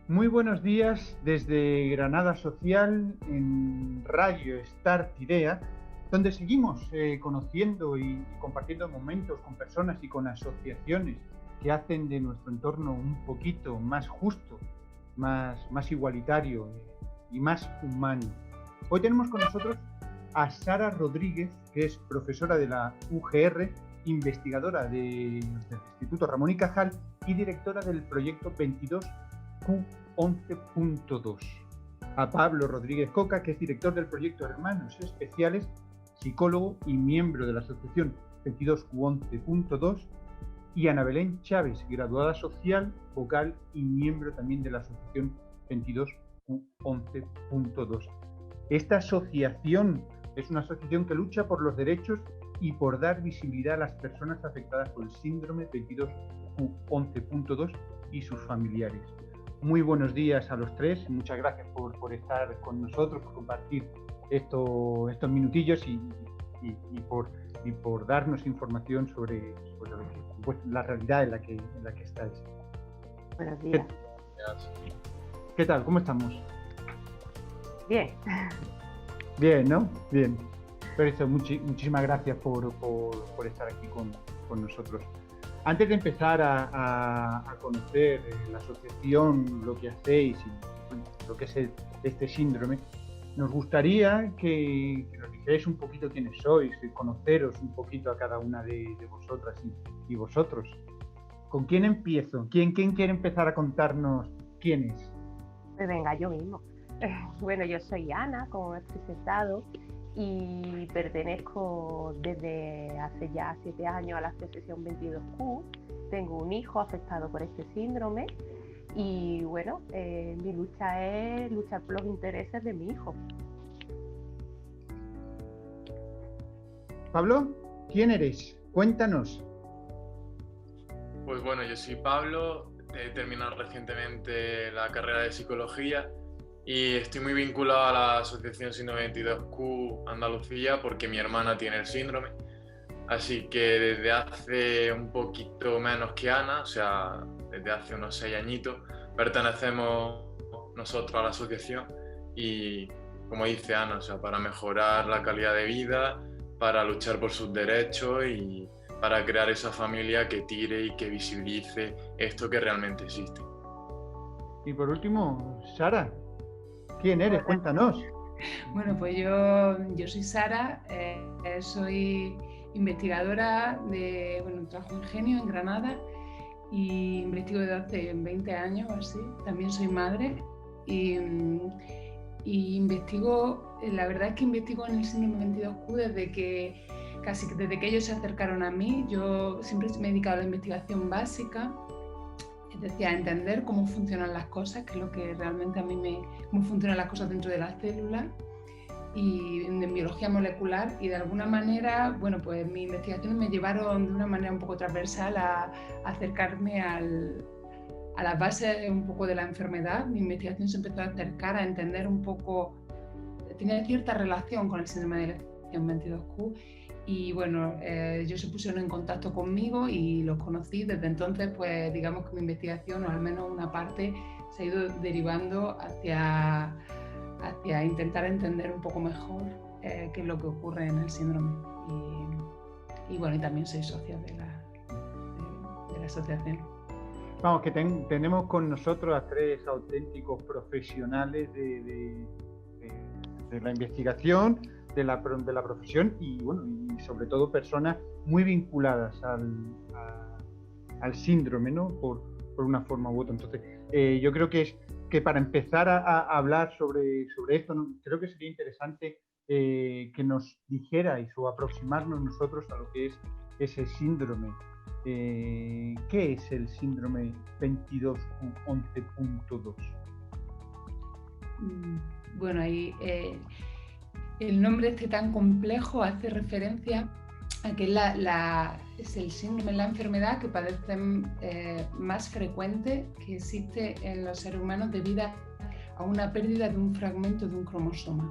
Muy buenos días desde Granada Social en Radio Start Idea, donde seguimos conociendo y compartiendo momentos con personas y con asociaciones que hacen de nuestro entorno un poquito más justo, más igualitario y más humano. Hoy tenemos con nosotros a Sara Rodríguez, que es profesora de la UGR, investigadora del Instituto Ramón y Cajal y directora del proyecto 22Q11.2. A Pablo Rodríguez Coca, que es director del proyecto Hermanos Especiales, psicólogo y miembro de la asociación 22Q11.2, y Ana Belén Chávez, graduada social, vocal y miembro también de la asociación 22Q11.2. Esta asociación es una asociación que lucha por los derechos y por dar visibilidad a las personas afectadas por el síndrome 22Q11.2 y sus familiares. Muy buenos días a los tres, muchas gracias por estar con nosotros, por compartir estos minutillos y por darnos información sobre la realidad en la que estáis. Buenos días. ¿Qué tal? ¿Cómo estamos? Bien. Bien, ¿no? Bien. Pero eso, muchísimas gracias por estar aquí con nosotros. Antes de empezar a conocer la asociación, lo que hacéis y lo que es este síndrome, nos gustaría que nos dijerais un poquito quiénes sois, conoceros un poquito a cada una de vosotras y vosotros. ¿Con quién empiezo? ¿Quién quiere empezar a contarnos quién es? Pues venga, yo mismo. Bueno, yo soy Ana, como me he presentado, y pertenezco desde hace ya 7 años a la asociación 22Q. Tengo un hijo afectado por este síndrome y bueno, mi lucha es luchar por los intereses de mi hijo. Pablo, ¿quién eres? Cuéntanos. Pues bueno, yo soy Pablo, he terminado recientemente la carrera de psicología y estoy muy vinculado a la asociación Síndrome 22Q Andalucía porque mi hermana tiene el síndrome. Así que desde hace un poquito menos que Ana, o sea, desde hace unos 6 añitos, pertenecemos nosotros a la asociación y, como dice Ana, o sea, para mejorar la calidad de vida, para luchar por sus derechos y para crear esa familia que tire y que visibilice esto que realmente existe. Y por último, Sara, ¿quién eres? Cuéntanos. Bueno, pues yo soy Sara, soy investigadora trabajo en Genio, en Granada, y investigo desde hace 20 años o así. También soy madre y investigo, la verdad es que investigo en el síndrome 22Q desde que ellos se acercaron a mí. Yo siempre me he dedicado a la investigación básica, es decir, a entender cómo funcionan las cosas, que es lo que realmente cómo funcionan las cosas dentro de las células y en biología molecular, y de alguna manera, bueno, pues mis investigaciones me llevaron de una manera un poco transversal a acercarme a las bases un poco de la enfermedad. Mi investigación se empezó a acercar a entender un poco, tenía cierta relación con el síndrome de lección 22Q. Y bueno, ellos se pusieron en contacto conmigo y los conocí. Desde entonces, pues digamos que mi investigación, o al menos una parte, se ha ido derivando hacia intentar entender un poco mejor qué es lo que ocurre en el síndrome. Y bueno, y también soy socia de la asociación. Vamos, que tenemos con nosotros a 3 auténticos profesionales de la investigación, de la profesión y bueno, y sobre todo personas muy vinculadas al síndrome, ¿no? Por una forma u otra. Entonces, yo creo que para empezar a hablar sobre esto, ¿no? Creo que sería interesante que nos dijerais o aproximarnos nosotros a lo que es ese síndrome. ¿Qué es el síndrome 22Q11.2? Bueno, ahí el nombre este tan complejo hace referencia a que es el síndrome, la enfermedad que padecen más frecuente que existe en los seres humanos debido a una pérdida de un fragmento de un cromosoma.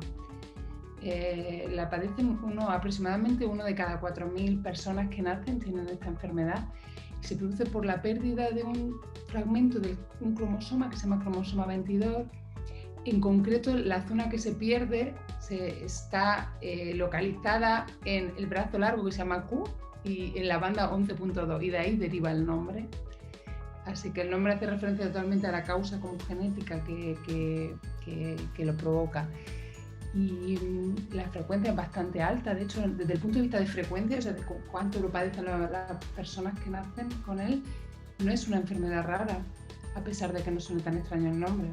La padecen aproximadamente 1 de cada 4.000 personas que nacen tienen esta enfermedad. se produce por la pérdida de un fragmento de un cromosoma que se llama cromosoma 22. En concreto, la zona que se pierde está localizada en el brazo largo que se llama Q y en la banda 11.2, y de ahí deriva el nombre. Así que el nombre hace referencia totalmente a la causa como genética que lo provoca. Y la frecuencia es bastante alta. De hecho, desde el punto de vista de frecuencia, o sea, de cuánto lo padecen las personas que nacen con él, no es una enfermedad rara, a pesar de que no suene tan extraño el nombre.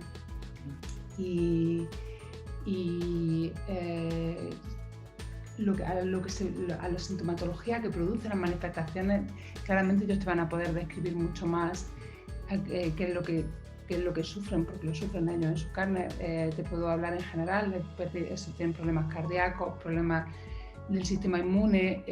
A la sintomatología que produce las manifestaciones, claramente ellos te van a poder describir mucho más qué es lo que sufren, porque lo sufren ellos en su carne. Te puedo hablar en general, tienen problemas cardíacos, problemas del sistema inmune,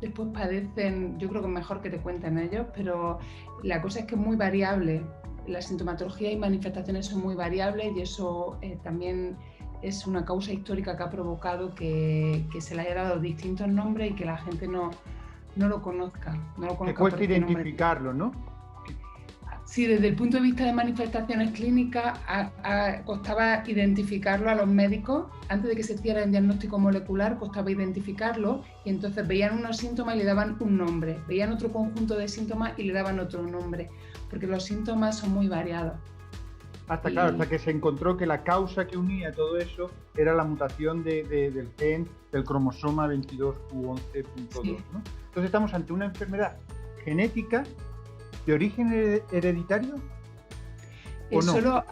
después padecen, yo creo que es mejor que te cuenten ellos, pero la cosa es que es muy variable. La sintomatología y manifestaciones son muy variables y eso también es una causa histórica que ha provocado que se le haya dado distintos nombres y que la gente no lo conozca. Que cuesta identificarlo, ¿no? Sí, desde el punto de vista de manifestaciones clínicas costaba identificarlo a los médicos. Antes de que se hiciera el diagnóstico molecular costaba identificarlo, y entonces veían unos síntomas y le daban un nombre, veían otro conjunto de síntomas y le daban otro nombre, porque los síntomas son muy variados. Hasta que se encontró que la causa que unía todo eso era la mutación del gen del cromosoma 22q11.2, sí. ¿No? Entonces estamos ante una enfermedad genética de origen hereditario, ¿o no? Solo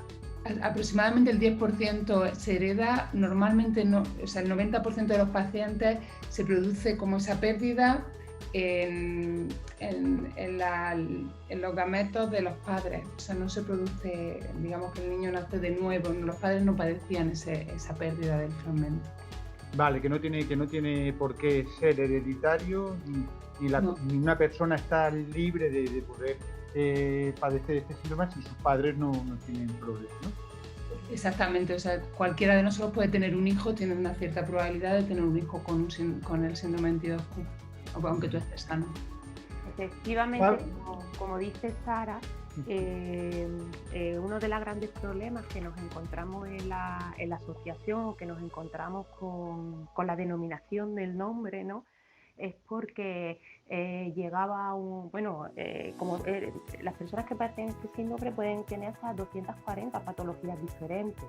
aproximadamente el 10% se hereda. Normalmente no, o sea, el 90% de los pacientes se produce como esa pérdida en los gametos de los padres. O sea, no se produce, digamos que el niño nace de nuevo, los padres no padecían esa pérdida del fragmento. Vale, que no tiene por qué ser hereditario ni una persona está libre de poder padecer este síndrome si sus padres no tienen problemas, ¿no? Exactamente, o sea, cualquiera de nosotros puede tener un hijo, tiene una cierta probabilidad de tener un hijo con el síndrome 22q, aunque tú estés sano. Efectivamente, como dice Sara, uno de los grandes problemas que nos encontramos en la asociación, que nos encontramos con la denominación del nombre, ¿no? Es porque llegaba las personas que padecen este síndrome pueden tener hasta 240 patologías diferentes.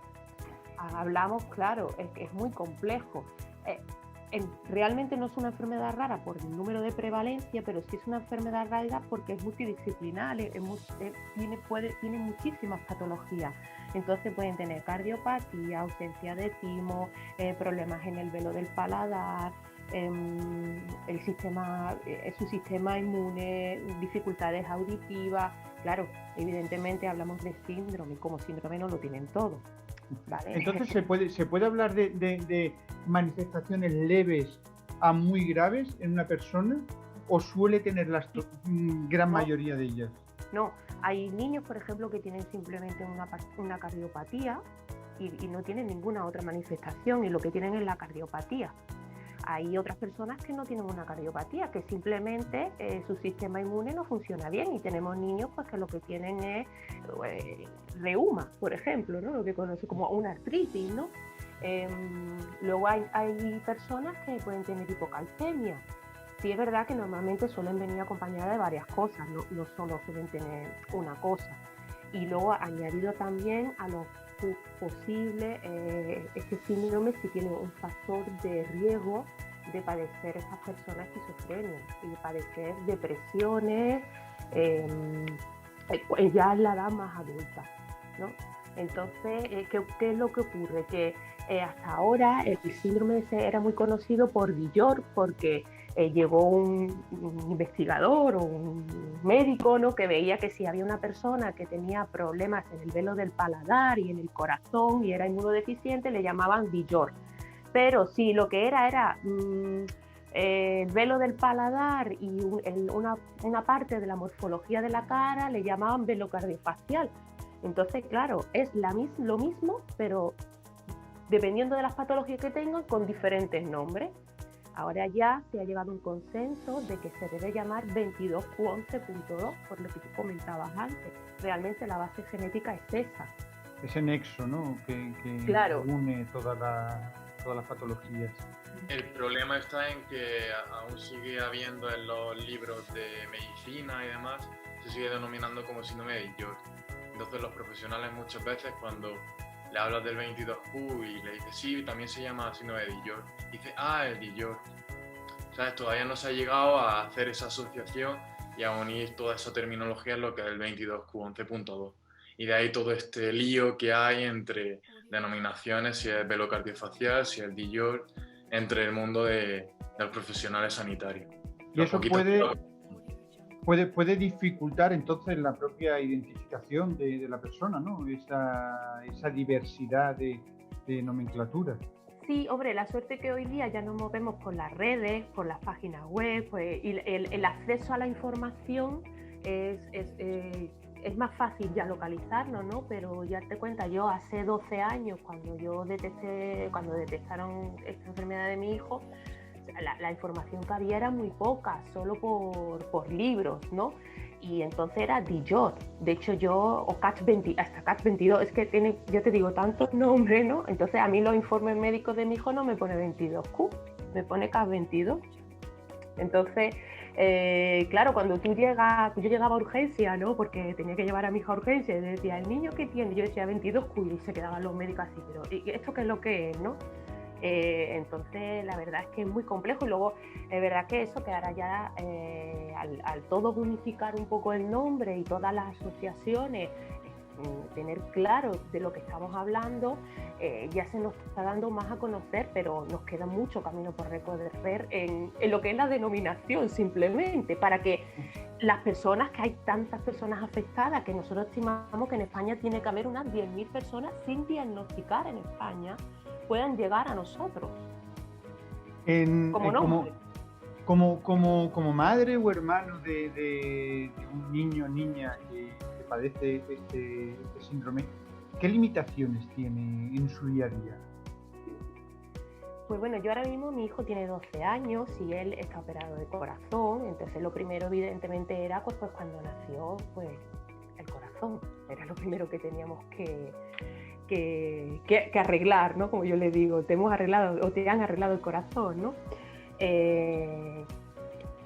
Hablamos, claro, es muy complejo. Realmente no es una enfermedad rara por el número de prevalencia, pero sí es una enfermedad rara porque es multidisciplinar, tiene muchísimas patologías. Entonces pueden tener cardiopatía, ausencia de timo, problemas en el velo del paladar, su sistema inmune, dificultades auditivas. Claro, evidentemente hablamos de síndrome, como síndrome no lo tienen todo. ¿Vale? Entonces se puede hablar de manifestaciones leves a muy graves en una persona, o suele tener la gran mayoría de ellas. No, hay niños, por ejemplo, que tienen simplemente una cardiopatía y no tienen ninguna otra manifestación, y lo que tienen es la cardiopatía. Hay otras personas que no tienen una cardiopatía, que simplemente su sistema inmune no funciona bien, y tenemos niños pues que lo que tienen es reuma, por ejemplo, ¿no? Lo que conoce como una artritis, ¿no? Luego hay personas que pueden tener hipocalcemia. Sí, es verdad que normalmente suelen venir acompañadas de varias cosas, no solo suelen tener una cosa. Y luego añadido también a los posible este síndrome si tiene un factor de riesgo de padecer estas personas esquizofrenia y de padecer depresiones ya en la edad más adulta, ¿no? Entonces, ¿qué es lo que ocurre? Que hasta ahora el síndrome era muy conocido por Villor, porque llegó un investigador o un médico, ¿no? Que veía que si había una persona que tenía problemas en el velo del paladar y en el corazón y era inmunodeficiente, le llamaban Villor. Pero si lo que era el velo del paladar y una parte de la morfología de la cara, le llamaban velo cardiofacial. Entonces, claro, es lo mismo, pero dependiendo de las patologías que tengan, con diferentes nombres. Ahora ya se ha llegado a un consenso de que se debe llamar 22q11.2, por lo que tú comentabas antes. Realmente la base genética es esa. Ese nexo, ¿no? Que claro, une todas las patologías. El problema está en que aún sigue habiendo en los libros de medicina y demás, se sigue denominando como síndrome de York. Entonces los profesionales muchas veces cuando le hablas del 22q y le dices sí, también se llama síndrome de York, dice el de York. ¿Sabes? Todavía no se ha llegado a hacer esa asociación y a unir toda esa terminología en lo que es el 22q11.2. Y de ahí todo este lío que hay entre denominaciones, si es velocardiofacial, si es de York, entre el mundo de los profesionales sanitarios. Y eso puede dificultar entonces la propia identificación de la persona, ¿no? Esa diversidad de nomenclatura. Sí, hombre, la suerte que hoy día ya nos movemos por las redes, por las páginas web, pues, y el acceso a la información es más fácil ya localizarlo, ¿no? Pero ya te cuenta, yo hace 12 años, cuando detectaron esta enfermedad de mi hijo, la información que había era muy poca, solo por libros, ¿no? Y entonces era Dijor. De hecho hasta CAT22, es que tiene, yo te digo, tantos nombres, ¿no? Entonces a mí los informes médicos de mi hijo no me pone 22Q, me pone CAT22. Entonces, claro, cuando yo llegaba a urgencia, ¿no? Porque tenía que llevar a mi hija a urgencia, y decía, ¿el niño qué tiene? Yo decía 22Q y se quedaban los médicos así, pero ¿y esto qué es lo que es, no? Entonces la verdad es que es muy complejo y luego es verdad que eso, que ahora ya al todos unificar un poco el nombre y todas las asociaciones, tener claro de lo que estamos hablando, ya se nos está dando más a conocer, pero nos queda mucho camino por recorrer en lo que es la denominación, simplemente para que las personas, que hay tantas personas afectadas, que nosotros estimamos que en España tiene que haber unas 10.000 personas sin diagnosticar en España, puedan llegar a nosotros. Como madre o hermano de un niño o niña que padece este síndrome, ¿qué limitaciones tiene en su día a día? Pues bueno, yo ahora mismo, mi hijo tiene 12 años y él está operado de corazón, entonces lo primero evidentemente era pues cuando nació pues el corazón, era lo primero que teníamos que arreglar, ¿no? Como yo le digo, te hemos arreglado o te han arreglado el corazón, ¿no?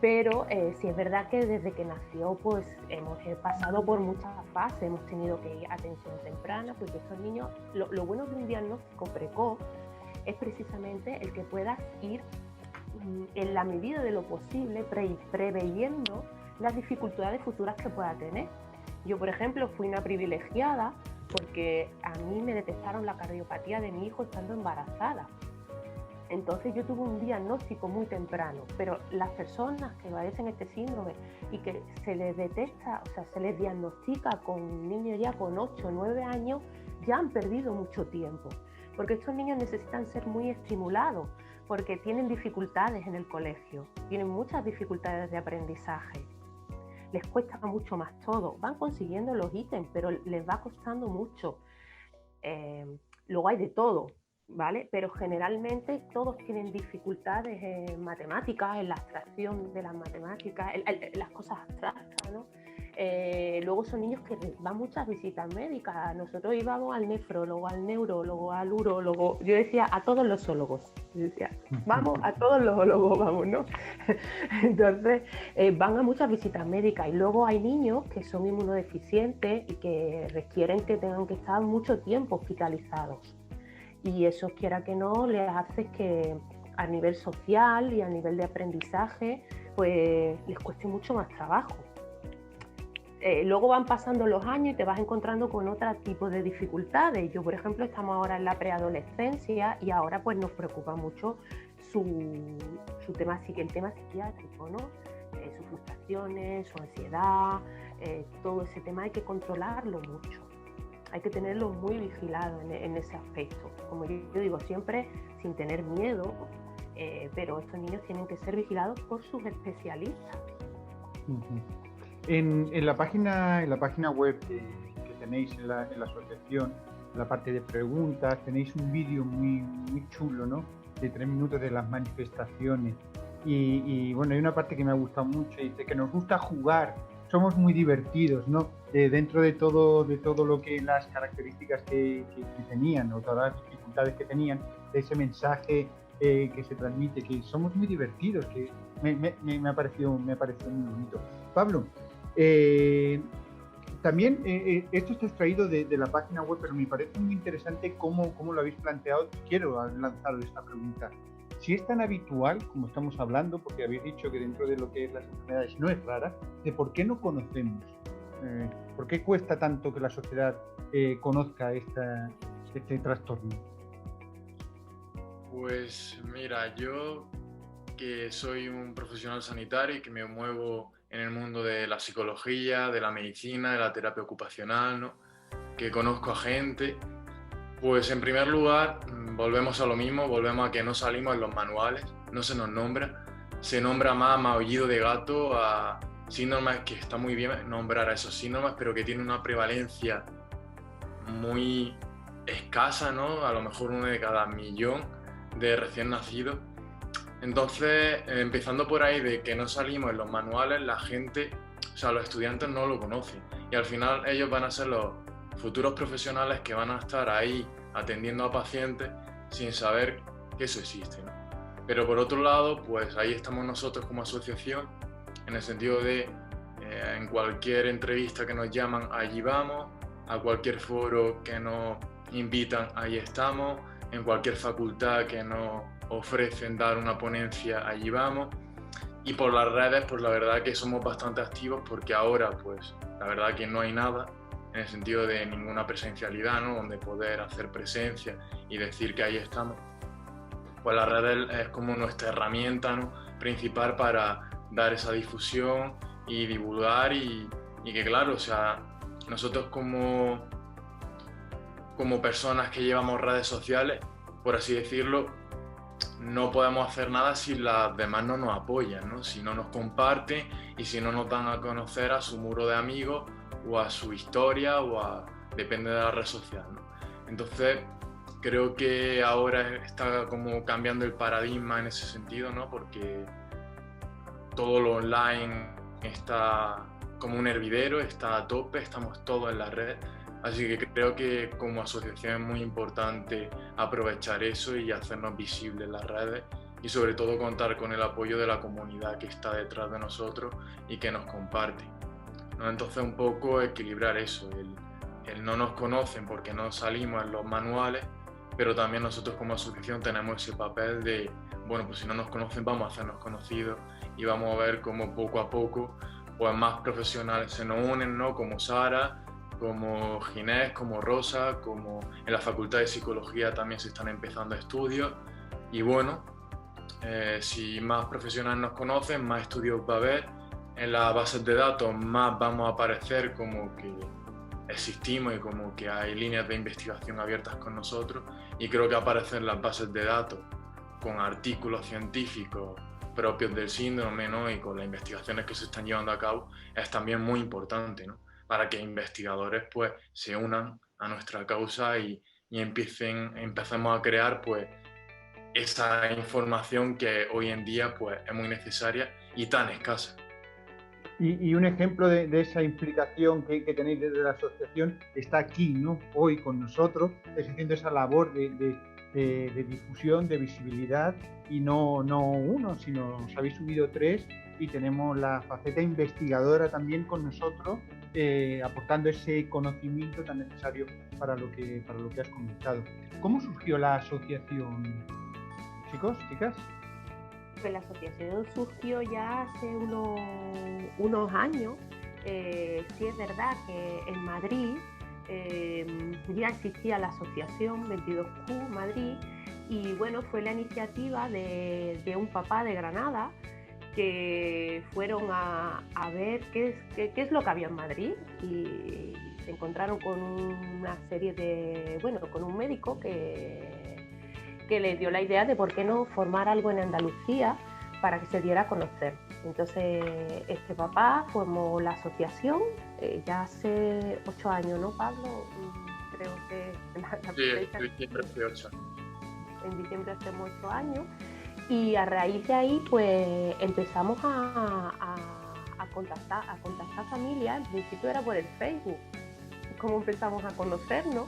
Pero sí es verdad que desde que nació pues hemos pasado por muchas fases, hemos tenido que ir a atención temprana, porque estos niños, lo bueno de un diagnóstico precoz es precisamente el que puedas ir en la medida de lo posible preveyendo las dificultades futuras que pueda tener. Yo, por ejemplo, fui una privilegiada porque a mí me detectaron la cardiopatía de mi hijo estando embarazada. Entonces yo tuve un diagnóstico muy temprano, pero las personas que padecen este síndrome y que se les detecta, o sea, se les diagnostica con un niño ya con 8 o 9 años, ya han perdido mucho tiempo, porque estos niños necesitan ser muy estimulados, porque tienen dificultades en el colegio, tienen muchas dificultades de aprendizaje. Les cuesta mucho más todo, van consiguiendo los ítems, pero les va costando mucho. Luego hay de todo, ¿vale? Pero generalmente todos tienen dificultades en matemáticas, en la abstracción de las matemáticas, las cosas abstractas, ¿no? Luego son niños que van muchas visitas médicas. Nosotros íbamos al nefrólogo, al neurólogo, al urólogo. Yo decía a todos los ólogos. Yo decía, vamos a todos los ólogos, vamos, ¿no? Entonces, van a muchas visitas médicas. Y luego hay niños que son inmunodeficientes y que requieren que tengan que estar mucho tiempo hospitalizados. Y eso, quiera que no, les hace que a nivel social y a nivel de aprendizaje, pues les cueste mucho más trabajo. Luego van pasando los años y te vas encontrando con otro tipo de dificultades. Yo, por ejemplo, estamos ahora en la preadolescencia y ahora pues nos preocupa mucho el tema psiquiátrico, ¿no? Sus frustraciones, su ansiedad, todo ese tema hay que controlarlo mucho. Hay que tenerlo muy vigilado en ese aspecto. Como yo digo, siempre sin tener miedo, pero estos niños tienen que ser vigilados por sus especialistas. Uh-huh. En la página web que tenéis en la asociación, en la parte de preguntas, tenéis un vídeo muy chulo, ¿no? de 3 minutos de las manifestaciones. Y bueno, hay una parte que me ha gustado mucho, dice que nos gusta jugar, somos muy divertidos, ¿no? Dentro de todo lo que las características que tenían, o todas las dificultades que tenían, ese mensaje que se transmite, que somos muy divertidos, que me ha parecido muy bonito. Pablo, también esto está extraído de la página web, pero me parece muy interesante cómo lo habéis planteado. Quiero lanzar esta pregunta. Si es tan habitual, como estamos hablando, porque habéis dicho que dentro de lo que es las enfermedades no es rara, ¿de por qué no conocemos? ¿Por qué cuesta tanto que la sociedad conozca este trastorno? Pues mira, yo que soy un profesional sanitario y que me muevo en el mundo de la psicología, de la medicina, de la terapia ocupacional, ¿no? Que conozco a gente, pues en primer lugar volvemos a lo mismo, volvemos a que no salimos en los manuales, no se nos nombra, se nombra más maullido de gato a síndromes, que está muy bien nombrar a esos síndromes, pero que tienen una prevalencia muy escasa, ¿no? A lo mejor 1 de cada 1.000.000 de recién nacidos. Entonces, empezando por ahí de que no salimos en los manuales, la gente, o sea, los estudiantes no lo conocen. Y al final ellos van a ser los futuros profesionales que van a estar ahí atendiendo a pacientes sin saber que eso existe, ¿no? Pero por otro lado, pues ahí estamos nosotros como asociación, en el sentido de en cualquier entrevista que nos llaman, allí vamos, a cualquier foro que nos invitan, ahí estamos, en cualquier facultad que nos ofrecen dar una ponencia, allí vamos. Y por las redes, pues la verdad que somos bastante activos, porque ahora, pues la verdad que no hay nada, en el sentido de ninguna presencialidad, ¿no? Donde poder hacer presencia y decir que ahí estamos. Pues las redes es como nuestra herramienta, ¿no? Principal para dar esa difusión y divulgar y que claro, o sea, nosotros como personas que llevamos redes sociales, por así decirlo, no podemos hacer nada si las demás no nos apoyan, ¿no? Si no nos comparten y si no nos dan a conocer a su muro de amigos o a su historia depende de la red social, ¿no? Entonces creo que ahora está como cambiando el paradigma en ese sentido, ¿no? Porque todo lo online está como un hervidero, está a tope, estamos todos en la red. Así que creo que como asociación es muy importante aprovechar eso y hacernos visibles en las redes y sobre todo contar con el apoyo de la comunidad que está detrás de nosotros y que nos comparte, ¿no? Entonces un poco equilibrar eso, el no nos conocen porque no salimos en los manuales, pero también nosotros como asociación tenemos ese papel de, bueno, pues si no nos conocen vamos a hacernos conocidos y vamos a ver cómo poco a poco pues más profesionales se nos unen, ¿no? Como Sara, como Ginés, como Rosa, como en la Facultad de Psicología también se están empezando estudios y bueno, si más profesionales nos conocen, más estudios va a haber, en las bases de datos más vamos a aparecer como que existimos y como que hay líneas de investigación abiertas con nosotros y creo que aparecer las bases de datos con artículos científicos propios del síndrome, ¿no? Y con las investigaciones que se están llevando a cabo es también muy importante, ¿no? Para que investigadores pues se unan a nuestra causa y empecemos a crear pues esa información que hoy en día pues es muy necesaria y tan escasa. Y un ejemplo de esa implicación que tenéis desde la asociación está aquí, ¿no? Hoy con nosotros, haciendo esa labor de difusión, de visibilidad, y no uno, sino os habéis subido 3 y tenemos la faceta investigadora también con nosotros, aportando ese conocimiento tan necesario para lo que has comentado. ¿Cómo surgió la asociación, chicos, chicas? Pues la asociación surgió ya hace unos años. Sí es verdad que en Madrid ya existía la asociación 22Q Madrid y bueno, fue la iniciativa de un papá de Granada que fueron a ver qué es lo que había en Madrid y se encontraron con una serie con un médico que les dio la idea de por qué no formar algo en Andalucía para que se diera a conocer. Entonces este papá formó la asociación ya hace 8 años, ¿no, Pablo? Creo que sí, siempre hace 8. en diciembre hacemos 8 años, y a raíz de ahí pues empezamos a contactar familias. Al principio era por el Facebook, como empezamos a conocernos,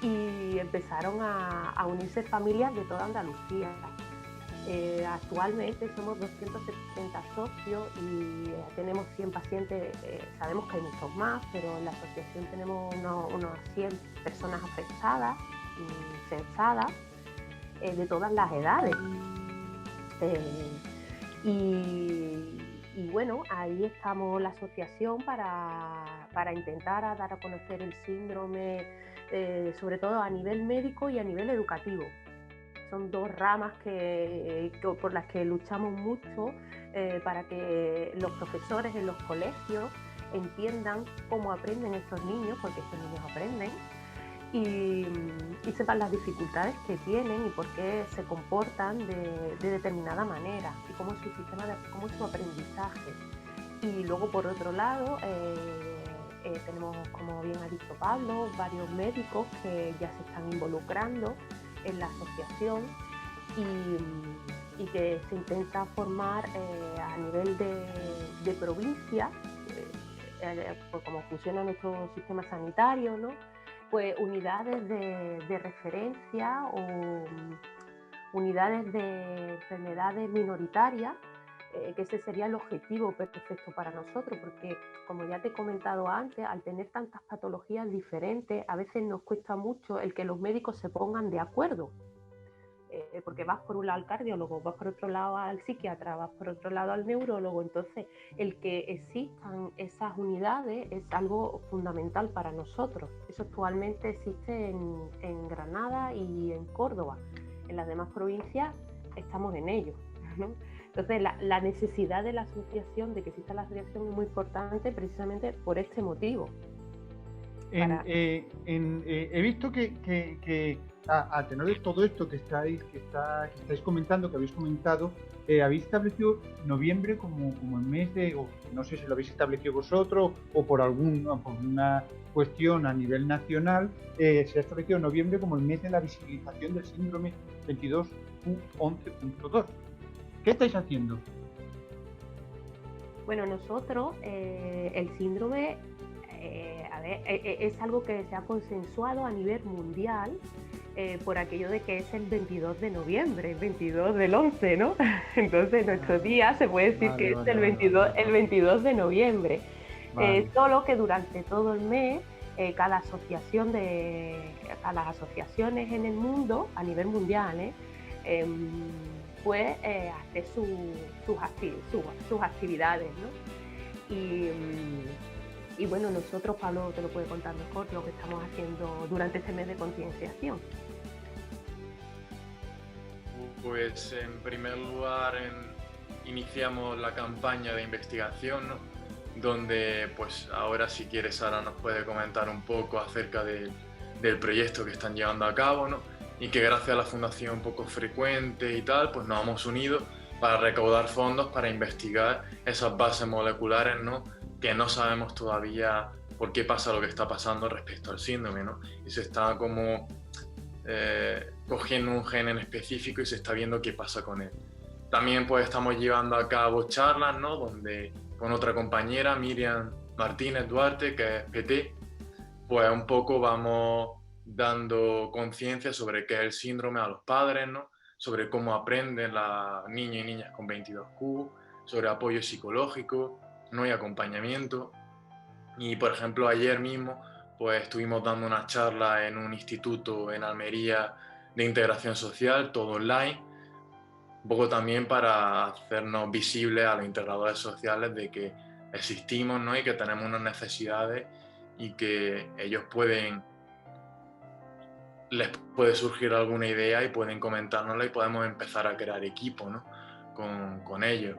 y empezaron a unirse familias de toda Andalucía. Actualmente somos 270 socios y tenemos 100 pacientes. Sabemos que hay muchos más, pero en la asociación tenemos unos 100 personas afectadas, censadas, de todas las edades. Y bueno, ahí estamos la asociación para intentar dar a conocer el síndrome, sobre todo a nivel médico y a nivel educativo. Son dos ramas por las que luchamos mucho, para que los profesores en los colegios entiendan cómo aprenden estos niños, porque estos niños aprenden, y sepan las dificultades que tienen y por qué se comportan de determinada manera, y cómo es su sistema, cómo es su aprendizaje. Y luego, por otro lado, tenemos, como bien ha dicho Pablo, varios médicos que ya se están involucrando en la asociación, y que se intenta formar a nivel de provincia, por cómo funciona nuestro sistema sanitario, ¿no? Pues unidades de referencia o unidades de enfermedades minoritarias, que ese sería el objetivo perfecto para nosotros, porque, como ya te he comentado antes, al tener tantas patologías diferentes, a veces nos cuesta mucho el que los médicos se pongan de acuerdo, porque vas por un lado al cardiólogo, vas por otro lado al psiquiatra, vas por otro lado al neurólogo. Entonces, el que existan esas unidades es algo fundamental para nosotros. Eso actualmente existe en Granada y en Córdoba. En las demás provincias estamos en ello, ¿no? Entonces, la necesidad de la asociación, de que exista la asociación, es muy importante precisamente por este motivo. He visto que a tenor de todo esto que estáis comentando, que habéis comentado, habéis establecido noviembre como el mes de, o no sé si lo habéis establecido vosotros o por alguna cuestión a nivel nacional, se ha establecido noviembre como el mes de la visibilización del síndrome 22q11.2. ¿Qué estáis haciendo? Bueno, nosotros, el síndrome, es algo que se ha consensuado a nivel mundial, por aquello de que es el 22 de noviembre, el 22 del 11, ¿no? Entonces, nuestro día se puede decir que es el 22 de noviembre. Solo que durante todo el mes, cada las asociaciones en el mundo, a nivel mundial, pues hace sus actividades, ¿no? Y bueno, nosotros, Pablo te lo puede contar mejor, lo que estamos haciendo durante este mes de concienciación. Pues en primer lugar iniciamos la campaña de investigación, ¿no? Donde pues ahora, si quieres, Sara nos puede comentar un poco acerca del proyecto que están llevando a cabo, ¿no? Y que gracias a la Fundación Poco Frecuente y tal, pues nos hemos unido para recaudar fondos para investigar esas bases moleculares, ¿no? Que no sabemos todavía por qué pasa lo que está pasando respecto al síndrome, ¿no? Y se está como cogiendo un gen en específico y se está viendo qué pasa con él. También pues estamos llevando a cabo charlas, ¿no? Donde con otra compañera, Miriam Martínez Duarte, que es PT, pues un poco vamos dando conciencia sobre qué es el síndrome a los padres, ¿no? Sobre cómo aprenden las niñas y niñas con 22q, sobre apoyo psicológico, ¿no? Y acompañamiento. Y por ejemplo, ayer mismo pues estuvimos dando una charla en un instituto en Almería de integración social, todo online, un poco también para hacernos visibles a los integradores sociales de que existimos, ¿no? Y que tenemos unas necesidades y que ellos les puede surgir alguna idea y pueden comentárnosla y podemos empezar a crear equipo, ¿no? con ellos.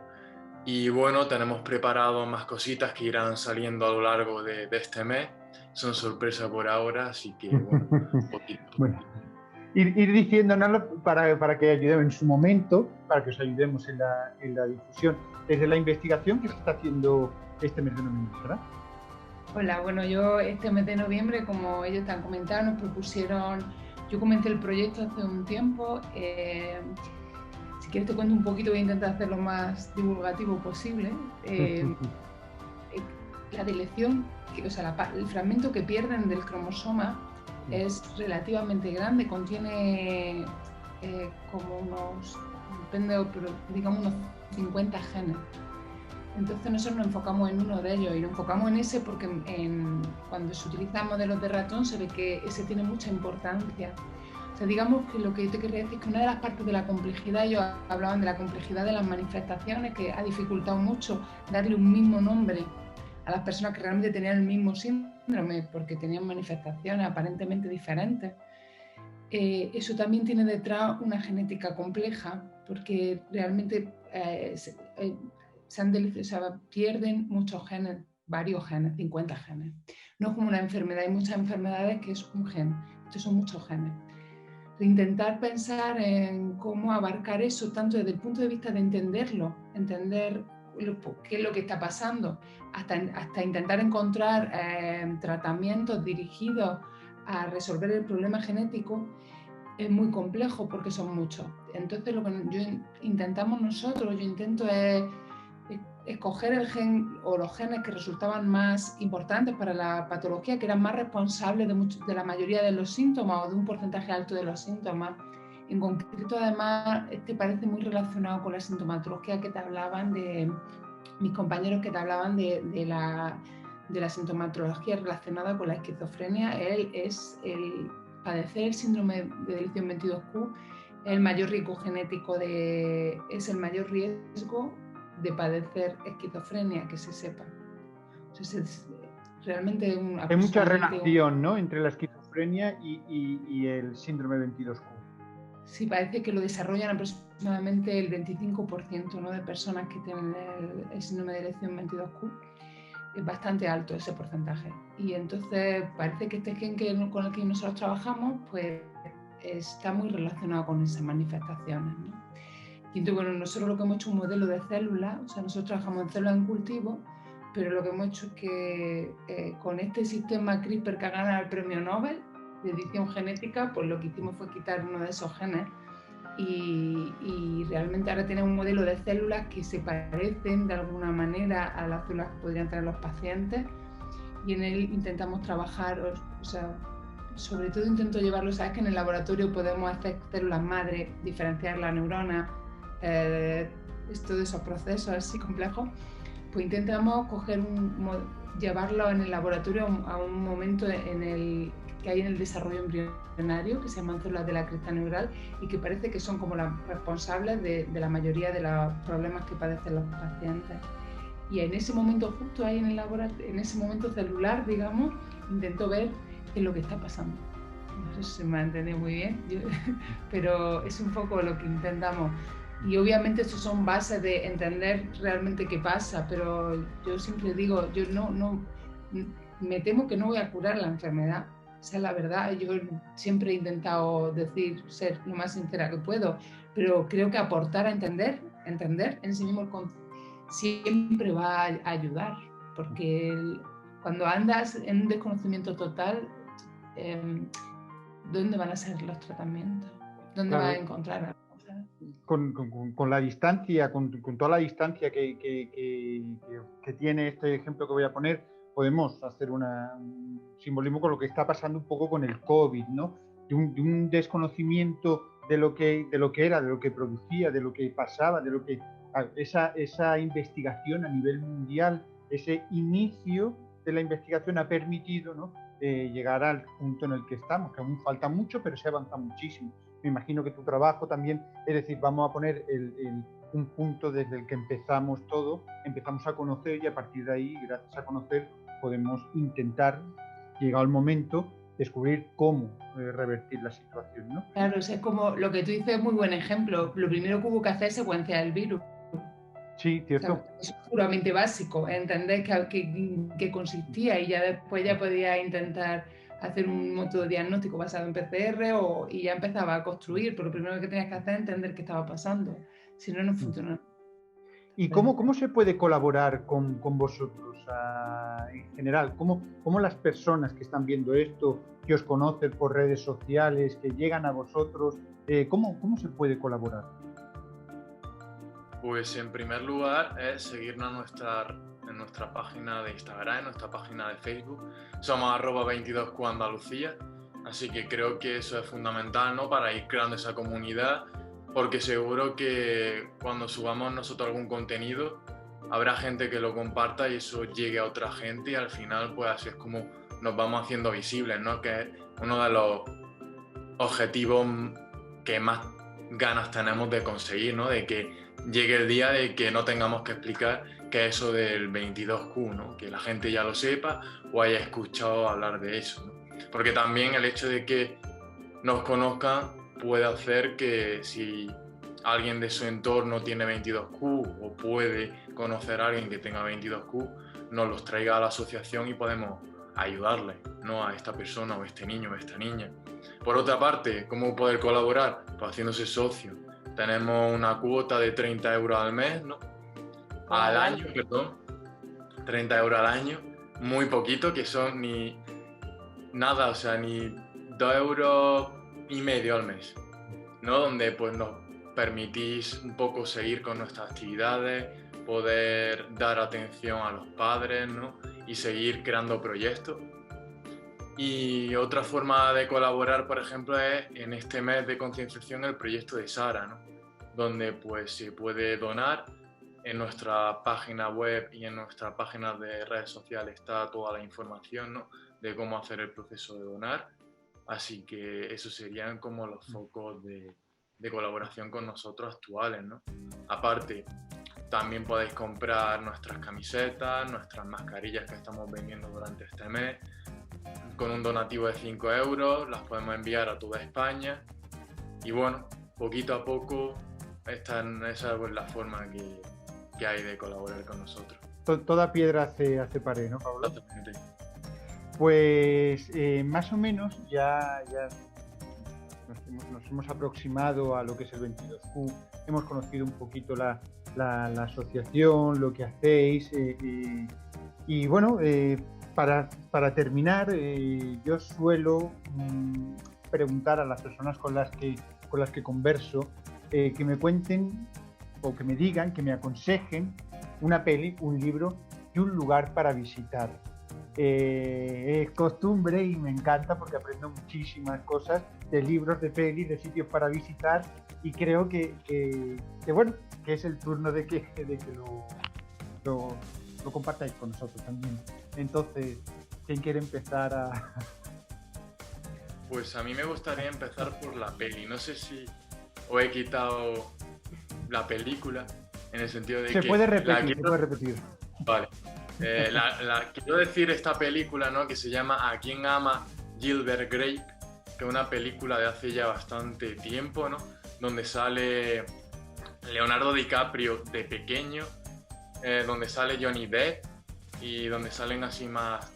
Y bueno, tenemos preparado más cositas que irán saliendo a lo largo de este mes. Son sorpresas por ahora, así que bueno, un poquito. Bueno, ir diciéndonos para que ayudemos en su momento, para que os ayudemos en la difusión. Desde la investigación que se está haciendo este mes de noviembre, ¿verdad? Hola, bueno, yo este mes de noviembre, como ellos te han comentado, nos propusieron Yo comencé el proyecto hace un tiempo. Si quieres te cuento un poquito, voy a intentar hacer lo más divulgativo posible. La deleción, o sea, el fragmento que pierden del cromosoma es relativamente grande, contiene como unos, digamos unos 50 genes. Entonces nosotros nos enfocamos en uno de ellos y nos enfocamos en ese porque cuando se utilizan modelos de ratón se ve que ese tiene mucha importancia. O sea, digamos que lo que yo te quería decir es que una de las partes de la complejidad, ellos hablaban de la complejidad de las manifestaciones, que ha dificultado mucho darle un mismo nombre a las personas que realmente tenían el mismo síndrome, porque tenían manifestaciones aparentemente diferentes. Eso también tiene detrás una genética compleja, porque realmente pierden muchos genes, varios genes, 50 genes. No es como una enfermedad, hay muchas enfermedades que es un gen, estos son muchos genes. Intentar pensar en cómo abarcar eso, tanto desde el punto de vista de entenderlo, entender qué es lo que está pasando, hasta intentar encontrar tratamientos dirigidos a resolver el problema genético, es muy complejo porque son muchos. Entonces lo que yo intento es escoger el gen o los genes que resultaban más importantes para la patología, que eran más responsables de la mayoría de los síntomas o de un porcentaje alto de los síntomas. En concreto, además, parece muy relacionado con la sintomatología que te hablaban de mis compañeros que te hablaban de la sintomatología relacionada con la esquizofrenia. El padecer el síndrome de deleción 22q el mayor riesgo genético es el mayor riesgo de padecer esquizofrenia, que se sepa. Entonces, realmente hay mucha relación, ¿no?, entre la esquizofrenia y el síndrome 22q. Sí, parece que lo desarrollan aproximadamente el 25%, ¿no?, de personas que tienen el síndrome de deleción 22q. Es bastante alto ese porcentaje. Y entonces parece que este gen con el que nosotros trabajamos pues está muy relacionado con esas manifestaciones, ¿no? Y entonces, bueno, nosotros lo que hemos hecho es un modelo de células, o sea, nosotros trabajamos en células en cultivo, pero lo que hemos hecho es que con este sistema CRISPR que ha ganado el premio Nobel de edición genética, pues lo que hicimos fue quitar uno de esos genes y realmente ahora tenemos un modelo de células que se parecen de alguna manera a las células que podrían tener los pacientes, y en él intentamos trabajar, o sea, sobre todo intento llevarlo, sabes que en el laboratorio podemos hacer células madre, diferenciar la neurona, todos esos procesos así complejos, pues intentamos llevarlo en el laboratorio a un momento que hay en el desarrollo embrionario, que se llaman células de la cresta neural y que parece que son como las responsables de la mayoría de los problemas que padecen los pacientes. Y en ese momento, justo ahí en el laboratorio, en ese momento celular, digamos, intento ver qué es lo que está pasando. No sé si se me ha entendido muy bien, pero es un poco lo que intentamos. Y obviamente estos son bases de entender realmente qué pasa, pero yo siempre digo, yo no me temo que no voy a curar la enfermedad. Esa es la verdad. Yo siempre he intentado ser lo más sincera que puedo, pero creo que aportar a entender en sí mismo siempre va a ayudar, porque cuando andas en un desconocimiento total, ¿dónde van a ser los tratamientos? ¿Dónde vas a encontrar? Con la distancia, con toda la distancia que tiene este ejemplo que voy a poner, podemos hacer un simbolismo con lo que está pasando un poco con el COVID, ¿no? De un desconocimiento de lo que era, de lo que producía, de lo que pasaba, de lo que esa investigación a nivel mundial, ese inicio de la investigación ha permitido, ¿no?, llegar al punto en el que estamos, que aún falta mucho, pero se avanza muchísimo. Me imagino que tu trabajo también, es decir, vamos a poner un punto desde el que empezamos todo, empezamos a conocer y a partir de ahí, gracias a conocer, podemos intentar, llegado el momento, descubrir cómo revertir la situación, ¿no? Claro, o sea, es como lo que tú dices es muy buen ejemplo. Lo primero que hubo que hacer es secuenciar el virus. Sí, cierto. O sea, es puramente básico, entender qué consistía y ya después ya podía intentar hacer un método diagnóstico basado en PCR y ya empezaba a construir, pero lo primero que tenías que hacer es entender qué estaba pasando, si no, no funcionaba. ¿Y cómo se puede colaborar con vosotros en general? ¿Cómo las personas que están viendo esto, que os conocen por redes sociales, que llegan a vosotros, cómo se puede colaborar? Pues en primer lugar es seguirnos en nuestra página de Instagram, en nuestra página de Facebook. Somos @22Q Andalucía, así que creo que eso es fundamental, ¿no? Para ir creando esa comunidad, porque seguro que cuando subamos nosotros algún contenido habrá gente que lo comparta y eso llegue a otra gente, y al final pues así es como nos vamos haciendo visibles, ¿no? Que es uno de los objetivos que más ganas tenemos de conseguir, ¿no? De que llegue el día de que no tengamos que explicar qué es eso del 22Q, ¿no? Que la gente ya lo sepa o haya escuchado hablar de eso, ¿no? Porque también el hecho de que nos conozcan puede hacer que si alguien de su entorno tiene 22Q o puede conocer a alguien que tenga 22Q, nos los traiga a la asociación y podemos ayudarle, ¿no? A esta persona o este niño o esta niña. Por otra parte, ¿cómo poder colaborar? Pues haciéndose socio. Tenemos una cuota de 30 euros al mes, ¿no? Al año, perdón. 30 euros al año. Muy poquito, que son ni nada, o sea, ni 2,5 euros al mes, ¿no? Donde pues nos permitís un poco seguir con nuestras actividades, poder dar atención a los padres, ¿no? Y seguir creando proyectos. Y otra forma de colaborar, por ejemplo, es en este mes de concienciación el proyecto de Sara, ¿no? Donde pues se puede donar. En nuestra página web y en nuestra página de redes sociales está toda la información, ¿no? De cómo hacer el proceso de donar. Así que esos serían como los focos de colaboración con nosotros actuales, ¿no? Aparte, también podéis comprar nuestras camisetas, nuestras mascarillas que estamos vendiendo durante este mes. Con un donativo de 5 euros, las podemos enviar a toda España. Y bueno, poquito a poco, esa es la forma que hay de colaborar con nosotros. Toda piedra hace pared, ¿no, Pablo? Exactamente. Pues más o menos ya nos hemos aproximado a lo que es el 22Q, hemos conocido un poquito la asociación, lo que hacéis, y bueno, para terminar, yo suelo preguntar a las personas con las que converso que me cuenten o que me digan, que me aconsejen una peli, un libro y un lugar para visitar. Es costumbre y me encanta porque aprendo muchísimas cosas de libros, de pelis, de sitios para visitar, y creo que bueno, que es el turno de que lo compartáis con nosotros también. Entonces, ¿quién quiere empezar a...? Pues a mí me gustaría empezar por la peli. No sé si os he quitado la película, en el sentido de que... Se puede repetir. Vale. Quiero decir esta película, ¿no? Que se llama ¿A quién ama Gilbert Grape? Que es una película de hace ya bastante tiempo, ¿no? Donde sale Leonardo DiCaprio de pequeño, donde sale Johnny Depp y donde salen así más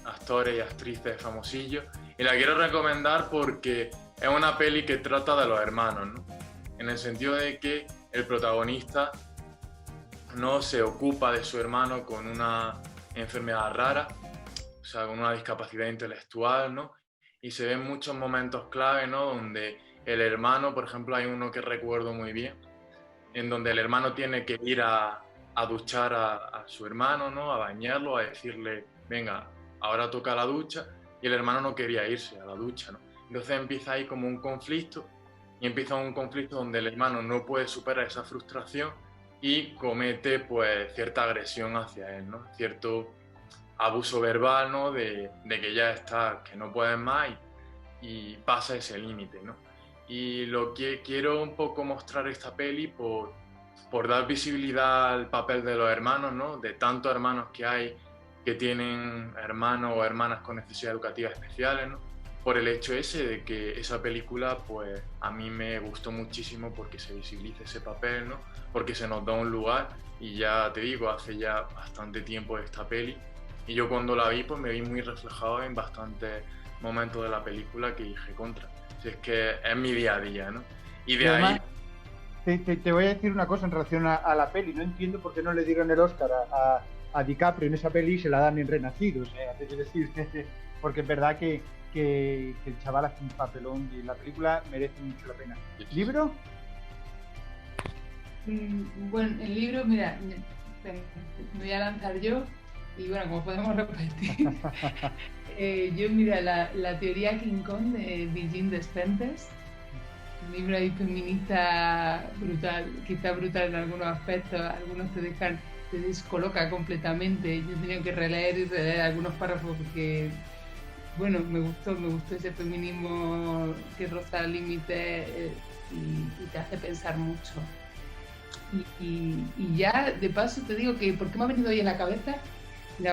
actores y actrices famosillos. Y la quiero recomendar porque es una peli que trata de los hermanos, ¿no? En el sentido de que el protagonista no se ocupa de su hermano con una enfermedad rara, o sea, con una discapacidad intelectual, ¿no? Y se ven muchos momentos clave, ¿no? Donde el hermano, por ejemplo, hay uno que recuerdo muy bien, en donde el hermano tiene que ir a duchar a su hermano, ¿no? A bañarlo, a decirle, venga, ahora toca la ducha, y el hermano no quería irse a la ducha, ¿no? Entonces empieza ahí como un conflicto, y empieza un conflicto donde el hermano no puede superar esa frustración y comete pues cierta agresión hacia él, ¿no? Cierto abuso verbal, ¿no? De que ya está, que no puedes más y pasa ese límite, ¿no? Y lo que quiero un poco mostrar esta peli por dar visibilidad al papel de los hermanos, ¿no? De tantos hermanos que hay que tienen hermanos o hermanas con necesidades educativas especiales, ¿no? Por el hecho ese de que esa película, pues a mí me gustó muchísimo porque se visibiliza ese papel, ¿no? Porque se nos da un lugar, y ya te digo, hace ya bastante tiempo esta peli, y yo cuando la vi, pues me vi muy reflejado en bastantes momentos de la película que dije contra. Si es que es mi día a día, ¿no? Y de ahí te voy a decir una cosa en relación a la peli. No entiendo por qué no le dieron el Oscar a DiCaprio en esa peli y se la dan en Renacidos. Te quiero decir, porque es verdad que el chaval hace un papelón y la película merece mucho la pena. ¿Libro? Bueno, el libro, mira, me voy a lanzar yo y bueno, como podemos repetir, yo mira la teoría King Kong de Virginie Despentes, un libro ahí feminista brutal, quizá brutal en algunos aspectos, algunos te descoloca completamente. Yo he tenido que releer y releer algunos párrafos porque bueno, me gustó ese feminismo que roza límites y te hace pensar mucho. Y ya de paso te digo que, ¿por qué me ha venido hoy en la cabeza?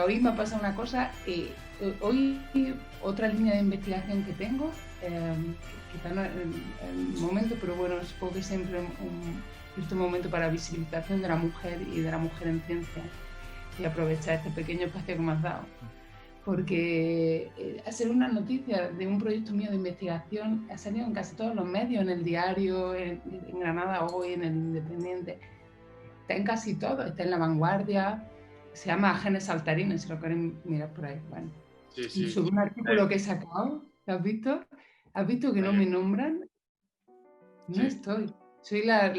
Hoy me ha pasado una cosa, hoy otra línea de investigación que tengo, quizá no en el momento, pero bueno, supongo que siempre un momento para visibilización de la mujer y de la mujer en ciencia, y aprovechar este pequeño espacio que me has dado. Porque hacer una noticia de un proyecto mío de investigación ha salido en casi todos los medios, en El Diario, en Granada Hoy, en El Independiente, está en casi todo, está en La Vanguardia, se llama Genes Saltarines, si lo quieren mirar por ahí. Bueno. Sí. Y sobre un artículo que he sacado, ¿lo has visto? ¿Has visto que no me nombran? No estoy. Soy la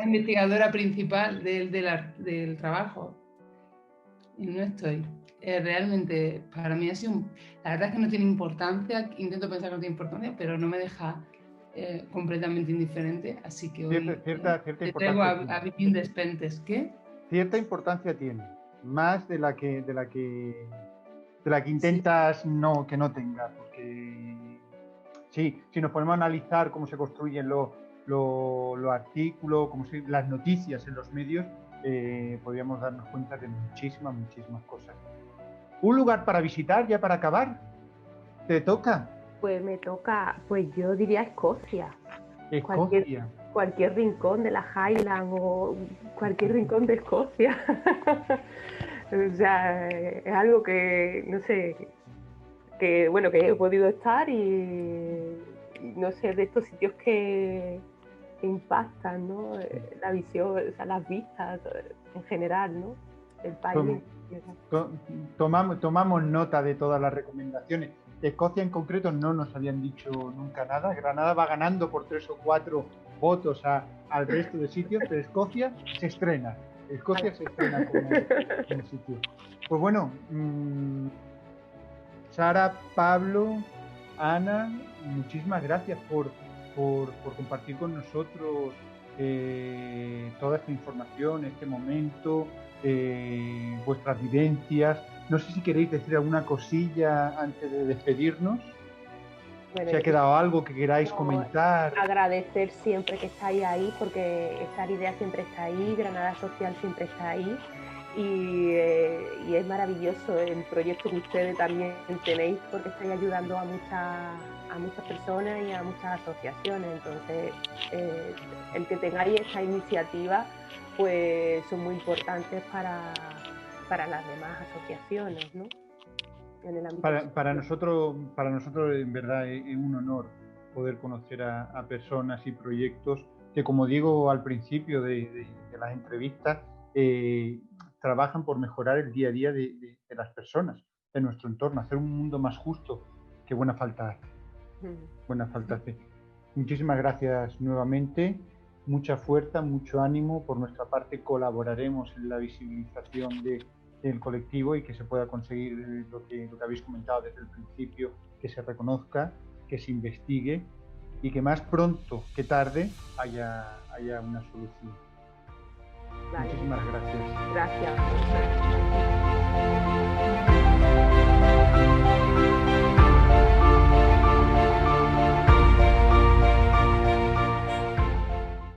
investigadora principal del trabajo y no estoy. Realmente para mí ha sido la verdad es que no tiene importancia, intento pensar que no tiene importancia, pero no me deja completamente indiferente, así que hoy cierta te traigo a Virginie Despentes. ¿Qué? Cierta importancia tiene, más de la que intentas que no tenga, porque sí, si nos ponemos a analizar cómo se construyen los artículos, las noticias en los medios, podríamos darnos cuenta de muchísimas cosas. ¿Un lugar para visitar ya para acabar? ¿Te toca? Pues me toca, pues yo diría Escocia. Escocia. Cualquier rincón de la Highland o cualquier rincón de Escocia. O sea, es algo que, no sé, que bueno, que he podido estar y no sé, de estos sitios que impactan, ¿no? La visión, o sea, las vistas en general, ¿no? El país. Tomamos nota de todas las recomendaciones. De Escocia en concreto no nos habían dicho nunca nada. Granada va ganando por 3 o 4 votos al resto de sitios, pero Escocia se estrena. Escocia se estrena como sitio. Pues bueno, Sara, Pablo, Ana, muchísimas gracias por compartir con nosotros toda esta información, este momento, vuestras vivencias. No sé si queréis decir alguna cosilla antes de despedirnos. Bueno, si ha quedado algo que queráis comentar. Agradecer siempre que estáis ahí, porque esta idea siempre está ahí, Granada Social siempre está ahí, y es maravilloso el proyecto que ustedes también tenéis, porque estáis ayudando a muchas personas y a muchas asociaciones. Entonces, el que tengáis esta iniciativa, pues son muy importantes para las demás asociaciones, ¿no? En el ámbito para nosotros en verdad es un honor poder conocer a personas y proyectos que, como digo al principio de las entrevistas, trabajan por mejorar el día a día de las personas, de nuestro entorno, hacer un mundo más justo, que buena falta hace. Buena falta hace. Muchísimas gracias nuevamente, mucha fuerza, mucho ánimo. Por nuestra parte colaboraremos en la visibilización del colectivo y que se pueda conseguir lo que habéis comentado desde el principio, que se reconozca, que se investigue y que más pronto que tarde haya una solución. Vale. Muchísimas gracias. Gracias.